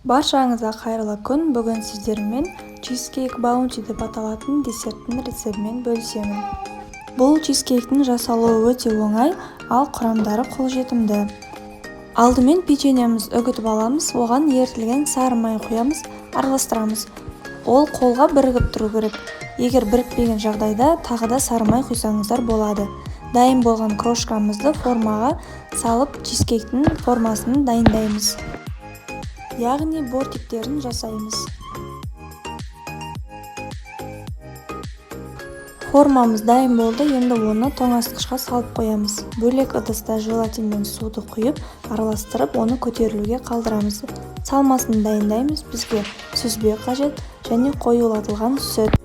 Баршаңызға қайырлы күн. Бүгін сіздермен чизкейк баунти деп аталатын десерттің рецебімен бөлісемін. Бұл чизкейктің жасалуы өте оңай, ал құрамдары қолжетімді. Алдымен печеньемізді үгітіп аламыз, оған ерітілген сары май құямыз, араластырамыз. Ол қолға бірігіп тұру керек. Егер бірікпеген жағдайда тағы да сары май құйсаңыздар болады. Дайын болған крошкамызды формаға салып, чизкейктің формасын дайындаймыз. Яғни бортиктерін жасаймыз. Формамыз дайын болды, енді оны тоңазытқышқа салып қоямыз. Бөлек ыдыста желатин мен суды құйып, араластырып, оны көтерілуге қалдырамыз. Салмасын дайындаймыз. Бізге сүзбе қажет және қоюлатылған сүт.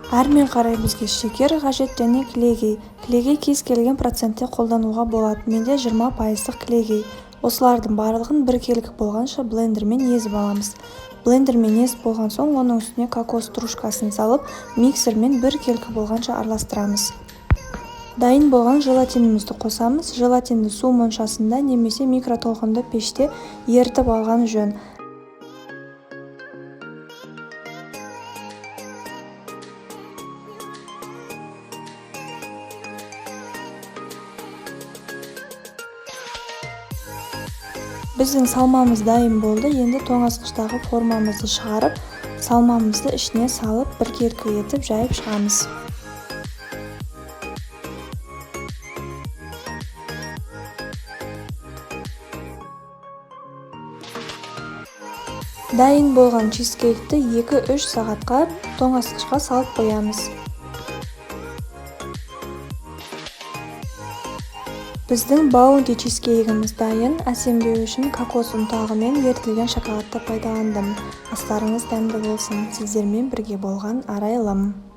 Әрмен қарай бізге шекер қажет және кілегей. Кілегей кез келген процентте қолдануға болады. Менде 20% кілегей. Осылардың барлығын біркелкі болғанша блендермен езіп аламыз. Блендермен езіп болған соң, оның үстіне кокос стружкасын салып, миксермен біркелкі болғанша араластырамыз. Дайын болған желатинімізді қосамыз. Желатинді су моншасында немесе микротолқынды пеште ерітіп алған жөн. Біздің салмамыз дайын болды. Енді тоңазытқыштағы формамызды шығарып, салмамызды ішіне салып, біркелкі етіп жайып шығамыз. Дайын болған чизкейкті 2-3 сағатқа тоңазытқышқа салып қоямыз. Біздің баунти чизкейгіміз дайын. Әсемдеу үшін кокос ұнтағы мен ерітілген шоколадты пайдаландым. Астарыңыз дәмді болсын. Сіздермен бірге болған Арайлым.